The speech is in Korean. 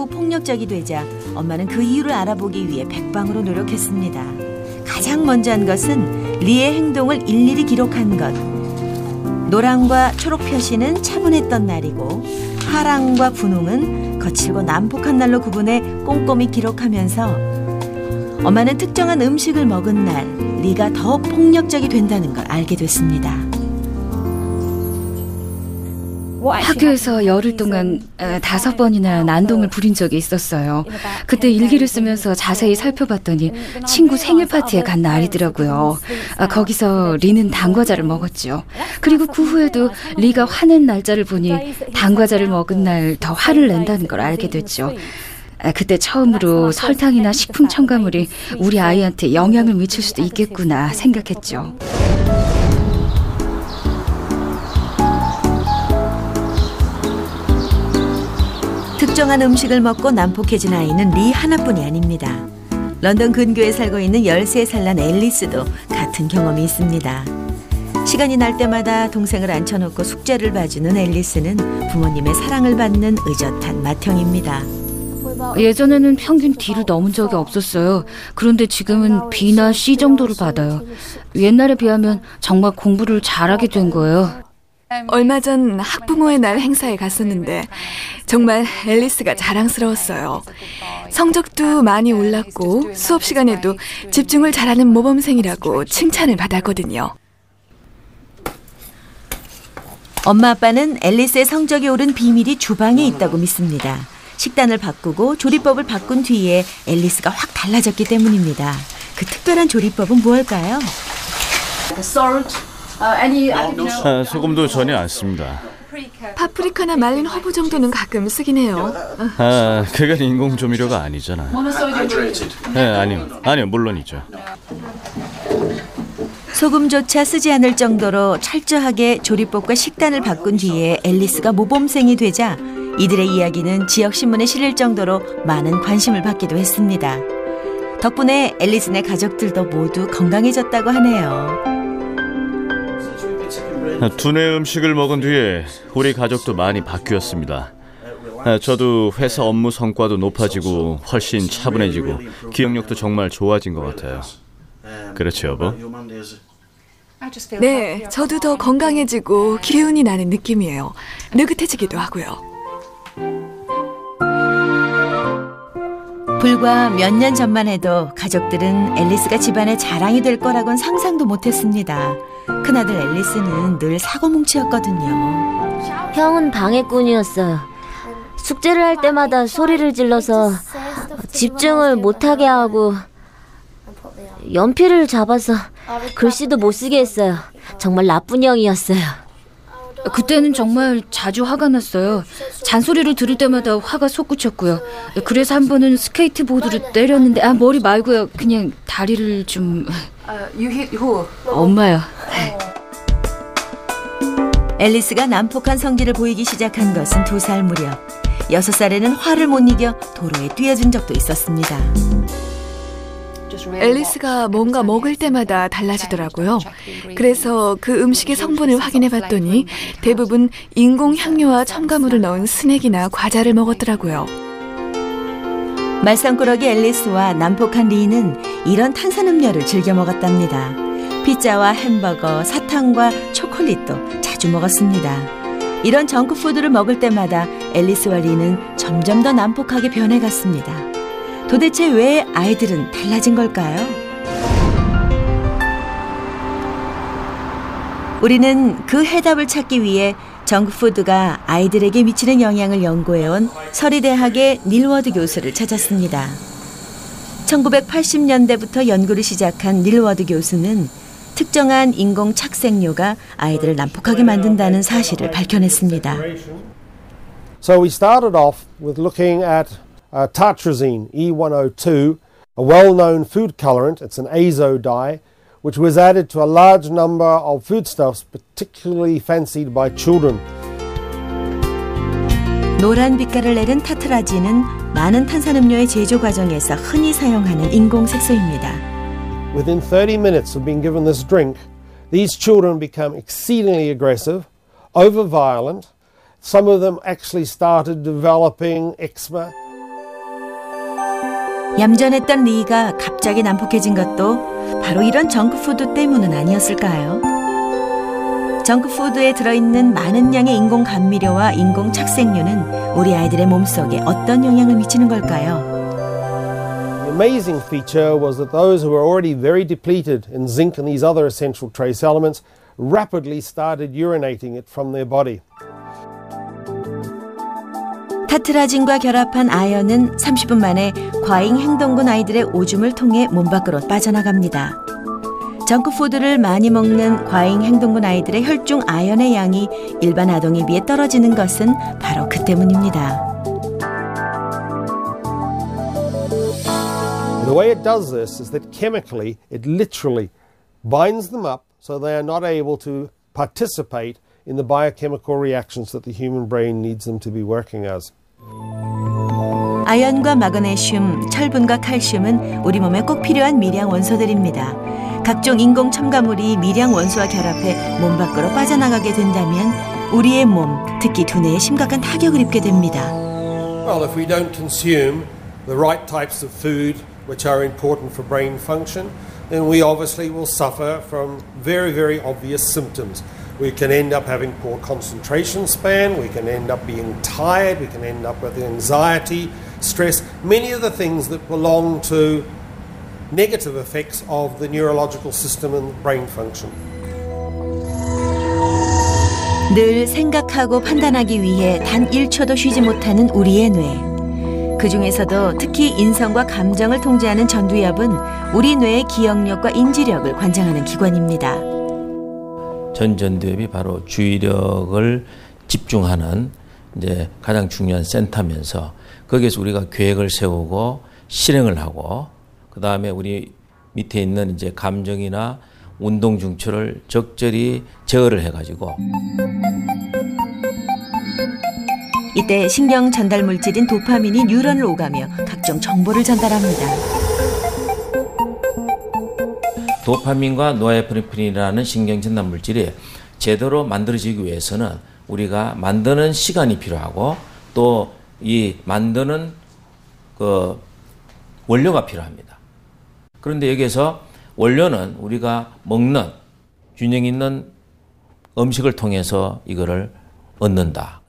자꾸 폭력적이 되자 엄마는 그 이유를 알아보기 위해 백방으로 노력했습니다. 가장 먼저 한 것은 리의 행동을 일일이 기록한 것. 노랑과 초록 표시는 차분했던 날이고 파랑과 분홍은 거칠고 난폭한 날로 구분해 꼼꼼히 기록하면서 엄마는 특정한 음식을 먹은 날 리가 더 폭력적이 된다는 걸 알게 됐습니다. 학교에서 열흘 동안 5번이나 난동을 부린 적이 있었어요. 그때 일기를 쓰면서 자세히 살펴봤더니 친구 생일 파티에 간 날이더라고요. 거기서 리는 단과자를 먹었죠. 그리고 그 후에도 리가 화낸 날짜를 보니 단과자를 먹은 날 더 화를 낸다는 걸 알게 됐죠. 그때 처음으로 설탕이나 식품 첨가물이 우리 아이한테 영향을 미칠 수도 있겠구나 생각했죠. 특정한 음식을 먹고 난폭해진 아이는 리 하나뿐이 아닙니다. 런던 근교에 살고 있는 13살 난 앨리스도 같은 경험이 있습니다. 시간이 날 때마다 동생을 앉혀놓고 숙제를 봐주는 앨리스는 부모님의 사랑을 받는 의젓한 맏형입니다. 예전에는 평균 D를 넘은 적이 없었어요. 그런데 지금은 B나 C 정도를 받아요. 옛날에 비하면 정말 공부를 잘하게 된 거예요. 얼마 전 학부모의 날 행사에 갔었는데 정말 앨리스가 자랑스러웠어요. 성적도 많이 올랐고 수업 시간에도 집중을 잘하는 모범생이라고 칭찬을 받았거든요. 엄마 아빠는 앨리스의 성적이 오른 비밀이 주방에 있다고 믿습니다. 식단을 바꾸고 조리법을 바꾼 뒤에 앨리스가 확 달라졌기 때문입니다. 그 특별한 조리법은 무엇일까요? 소금도 전혀 안 씁니다. 파프리카나 말린 허브 정도는 가끔 쓰긴 해요. 그건 인공 조미료가 아니잖아. 네, 아니요, 물론이죠. 소금조차 쓰지 않을 정도로 철저하게 조리법과 식단을 바꾼 뒤에 앨리스가 모범생이 되자 이들의 이야기는 지역신문에 실릴 정도로 많은 관심을 받기도 했습니다. 덕분에 앨리스네 가족들도 모두 건강해졌다고 하네요. 두뇌 음식을 먹은 뒤에 우리 가족도 많이 바뀌었습니다. 저도 회사 업무 성과도 높아지고 훨씬 차분해지고 기억력도 정말 좋아진 것 같아요. 그렇지, 여보? 네, 저도 더 건강해지고 기운이 나는 느낌이에요. 느긋해지기도 하고요. 불과 몇 년 전만 해도 가족들은 앨리스가 집안의 자랑이 될 거라고는 상상도 못했습니다. 큰아들 앨리스는 늘 사고뭉치였거든요. 형은 방해꾼이었어요. 숙제를 할 때마다 소리를 질러서 집중을 못하게 하고 연필을 잡아서 글씨도 못 쓰게 했어요. 정말 나쁜 형이었어요. 그때는 정말 자주 화가 났어요. 잔소리를 들을 때마다 화가 솟구쳤고요. 그래서 한 번은 스케이트보드를 때렸는데 머리 말고요. 그냥 다리를 좀... 엄마요. 앨리스가 난폭한 성질을 보이기 시작한 것은 2살 무렵. 6살에는 화를 못 이겨 도로에 뛰어든 적도 있었습니다. 앨리스가 뭔가 먹을 때마다 달라지더라고요. 그래서 그 음식의 성분을 확인해봤더니 대부분 인공 향료와 첨가물을 넣은 스낵이나 과자를 먹었더라고요. 말썽꾸러기 앨리스와 난폭한 리는 이런 탄산음료를 즐겨 먹었답니다. 피자와 햄버거, 사탕과 초콜릿도 자주 먹었습니다. 이런 정크푸드를 먹을 때마다 앨리스와 리는 점점 더 난폭하게 변해갔습니다. 도대체 왜 아이들은 달라진 걸까요? 우리는 그 해답을 찾기 위해 정크푸드가 아이들에게 미치는 영향을 연구해온 서리대학의 닐워드 교수를 찾았습니다. 1980년대부터 연구를 시작한 닐워드 교수는 특정한 인공 착색료가 아이들을 난폭하게 만든다는 사실을 밝혀냈습니다. So we started off with looking at tartrazine E102, a well-known food colorant. It's an azo dye, which was added to a large number of foodstuffs, particularly fancied by children. 노란 빛깔을 내는 타트라진은 많은 탄산음료의 제조 과정에서 흔히 사용하는 인공 색소입니다. Within 30 minutes of being given this drink, these children become exceedingly aggressive, over-violent. Some of them actually started developing eczema. 얌전했던 리가 갑자기 난폭해진 것도 바로 이런 정크푸드 때문은 아니었을까요? 정크푸드에 들어있는 많은 양의 인공 감미료와 인공 착색류는 우리 아이들의 몸속에 어떤 영향을 미치는 걸까요? The amazing feature was that those who were already very depleted in zinc and these other essential trace elements rapidly started urinating it from their body. 타트라진과 결합한 아연은 30분 만에 과잉 행동군 아이들의 오줌을 통해 몸 밖으로 빠져나갑니다. 정크푸드를 많이 먹는 과잉 행동군 아이들의 혈중 아연의 양이 일반 아동에 비해 떨어지는 것은 바로 그 때문입니다. The way it does this is that chemically, it literally binds them up so they are not able to participate in the biochemical reactions that the human brain needs them to be working as. 아연과 마그네슘, 철분과 칼슘은 우리 몸에 꼭 필요한 미량 원소들입니다. 각종 인공 첨가물이 미량 원소와 결합해 몸 밖으로 빠져나가게 된다면 우리의 몸, 특히 두뇌에 심각한 타격을 입게 됩니다. Well, if we don't consume the right types of food which are important for brain function, then we obviously will suffer from very, very obvious symptoms. We can end up having poor concentration span, we can end up being tired, we can end up with anxiety, stress, many of the things that belong to negative effects of the neurological system and brain function. 늘 생각하고 판단하기 위해 단 1초도 쉬지 못하는 우리의 뇌. 그 중에서도 특히 인성과 감정을 통제하는 전두엽은 우리 뇌의 기억력과 인지력을 관장하는 기관입니다. 전두엽이 바로 주의력을 집중하는 이제 가장 중요한 센터면서 거기에서 우리가 계획을 세우고 실행을 하고 그 다음에 우리 밑에 있는 이제 감정이나 운동 중추를 적절히 제어를 해가지고 이때 신경 전달 물질인 도파민이 뉴런을 오가며 각종 정보를 전달합니다. 도파민과 노에프네프린이라는 신경 전달 물질이 제대로 만들어지기 위해서는 우리가 만드는 시간이 필요하고 또 이 만드는 그 원료가 필요합니다. 그런데 여기에서 원료는 우리가 먹는 균형 있는 음식을 통해서 이거를 얻는다.